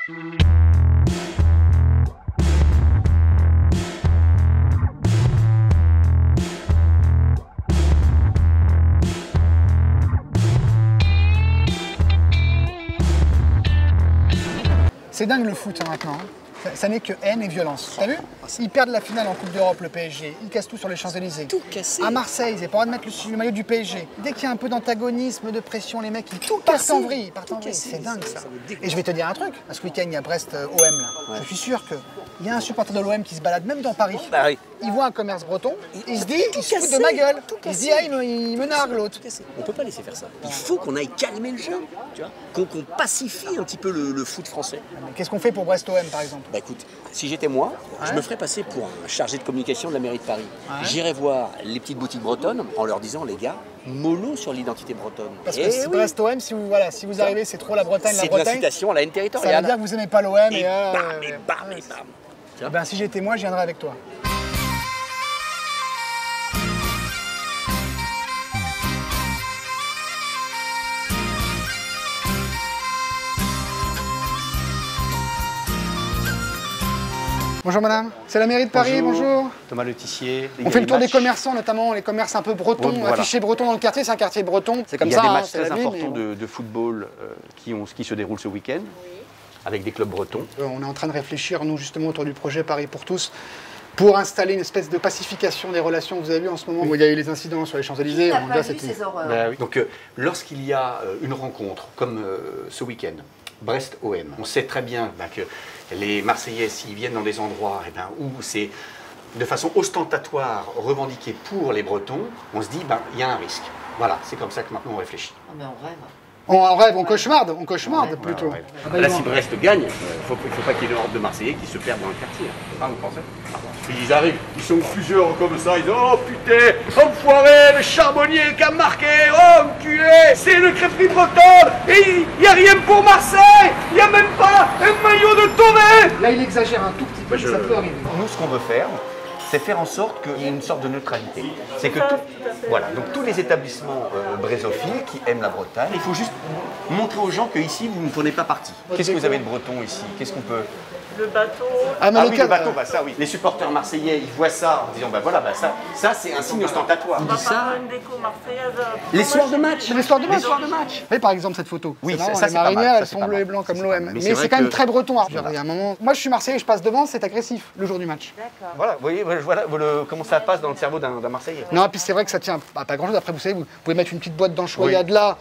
C'est dingue le foot hein, maintenant. Ça n'est que haine et violence. T'as vu? Ils perdent la finale en Coupe d'Europe, le PSG. Ils cassent tout sur les Champs-Élysées. Tout cassé. À Marseille, ils n'ont pas le droit de mettre le maillot du PSG. Dès qu'il y a un peu d'antagonisme, de pression, les mecs, ils partent en vrille. C'est dingue ça. Et je vais te dire un truc. Ce week-end, il y a Brest-OM là. Ouais. Je suis sûr qu'il y a un supporter de l'OM qui se balade même dans Paris. Bah oui. Il voit un commerce breton, il se dit, il se fout de ma gueule. Il se dit, ah, il me nargue l'autre. On ne peut pas laisser faire ça. Il faut qu'on aille calmer le jeu, tu vois, qu'on pacifie un petit peu le foot français. Qu'est-ce qu'on fait pour Brest-OM par exemple? Bah écoute, si j'étais moi, je me ferais passer pour un chargé de communication de la mairie de Paris. J'irais voir les petites boutiques bretonnes en leur disant, les gars, mollo sur l'identité bretonne. Parce que Brest-OM, si vous arrivez, c'est trop la Bretagne, c'est de l'incitation à la haine territoriale. Ça veut dire que vous n'aimez pas l'OM et bam, et bam, et bam. Eh ben, si j'étais moi, je viendrais avec toi. Bonjour madame, c'est la mairie de Paris, bonjour. Thomas Le Tissier. On fait le tour des commerçants, notamment les commerces un peu bretons, voilà. Affichés bretons dans le quartier, c'est un quartier breton. C'est comme ça. Il y a ça, des matchs très importants de football qui se déroulent ce week-end, avec des clubs bretons. On est en train de réfléchir, nous, justement, autour du projet Paris pour tous, pour installer une espèce de pacification des relations. Vous avez vu en ce moment où il y a eu les incidents sur les Champs-Élysées. Qui n'a pas vu ces horreurs? Ben oui. Donc, lorsqu'il y a une rencontre, comme ce week-end, Brest-OM, on sait très bien que les Marseillais, s'ils viennent dans des endroits où c'est de façon ostentatoire revendiqué pour les Bretons, on se dit il y a un risque. Voilà, c'est comme ça que maintenant on réfléchit. Oh, mais on rêve. On rêve, on cauchemarde plutôt. Ouais. Là, si Brest gagne, il ne faut pas qu'il y ait une horde de Marseillais qui se perdent dans le quartier. Ah, vous pensez? Ils arrivent, ils sont plusieurs comme ça, ils disent oh putain, enfoiré, le charbonnier qui a marqué, oh enculé, c'est le crêperie bretonne, et il n'y a rien pour Marseille, il n'y a même pas un maillot de Tonnet. Là il exagère un tout petit peu, ça peut arriver. Nous, ce qu'on veut faire, c'est faire en sorte qu'il y ait une sorte de neutralité. C'est que donc tous les établissements brésophiles qui aiment la Bretagne, il faut juste montrer aux gens qu'ici, vous ne prenez pas parti. Qu'est-ce que vous avez de breton ici? Qu'est-ce qu'on peut... Le bateau. Ah oui, le bateau, ça oui. Les supporters marseillais, ils voient ça en disant ça c'est un signe ostentatoire. On va faire une déco marseillaise. Les soirs de match. Les soirs de match. Oui, par exemple cette photo. Oui, marrant, ça les c'est pas mal. marinières, elles sont bleues et blancs comme l'OM. Mais c'est quand même très breton. Il y a un moment. Moi je suis Marseillais, je passe devant, c'est agressif le jour du match. D'accord. Voilà, vous voyez, comment ça passe dans le cerveau d'un Marseillais. Non, et puis c'est vrai que ça tient pas grand chose. Après, vous savez, vous pouvez mettre une petite boîte d'anchoyade là,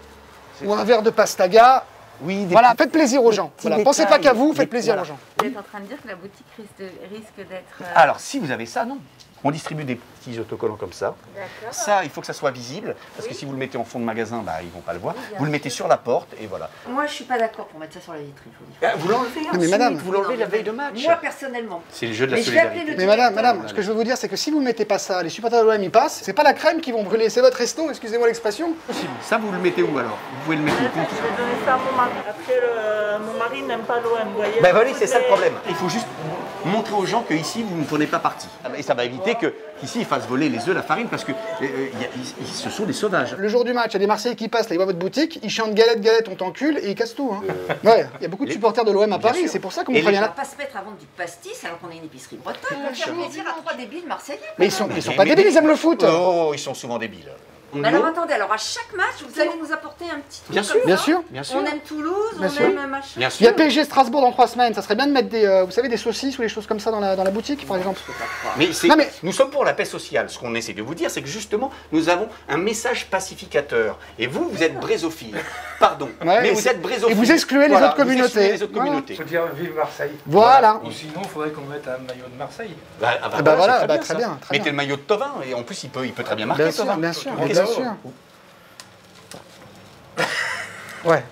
ou un verre de pastaga. Oui, voilà, faites plaisir aux gens. Voilà. Pensez pas qu'à vous, faites plaisir aux gens. Vous êtes en train de dire que la boutique risque d'être... Alors, si vous avez ça, non. On distribue des petits autocollants comme ça. Ça, il faut que ça soit visible, parce que si vous le mettez en fond de magasin, ils ne vont pas le voir. Vous le mettez sur la porte, et voilà. Moi, je ne suis pas d'accord pour mettre ça sur la vitrine. Vous l'enlevez, mais madame, vous l'enlevez la veille de match. Moi, personnellement. C'est le jeu de la solidarité. Mais madame, ce que je veux vous dire, c'est que si vous ne mettez pas ça, les supporters de l'OM, ils passent, c'est pas la crème qui vont brûler, c'est votre resto, excusez-moi l'expression. Ça, vous le mettez où alors? Vous pouvez le mettre où? Je vais donner ça à mon mari. Après, mon mari n'aime pas l'OM, vous voyez. Voilà, c'est ça le problème. Il faut juste montrer aux gens qu'ici, vous ne prenez pas parti. Et ça va éviter qu'ici, ils fassent voler les œufs, la farine, parce que ce sont des sauvages. Le jour du match, il y a des Marseillais qui passent, là, ils voient votre boutique, ils chantent galette, on t'encule, et ils cassent tout. Hein. Ouais, il y a beaucoup de supporters de l'OM à Paris, c'est pour ça qu'on prévient On là. va pas se mettre à vendre du pastis alors qu'on est une épicerie bretonne. On va faire plaisir à trois débiles marseillais. Mais ils sont pas débiles, ils aiment le foot. Oh, ils sont souvent débiles. Mais alors attendez, alors à chaque match, vous allez nous apporter un petit truc. Bien sûr. On aime Toulouse, on aime machin. Bien sûr. Il y a PSG Strasbourg dans 3 semaines, ça serait bien de mettre des saucisses ou des choses comme ça dans la boutique, par exemple. Mais nous sommes pour la paix sociale. Ce qu'on essaie de vous dire, c'est que justement, nous avons un message pacificateur. Et vous êtes brésophile. Pardon. Mais vous êtes brésophile. Et vous excluez les autres communautés. Il faut dire vive Marseille. Voilà. Ou sinon, il faudrait qu'on mette un maillot de Marseille. Voilà, très bien. Mettez le maillot de Thauvin, et en plus, il peut très bien marquer Thauvin. Bien sûr. Ouais.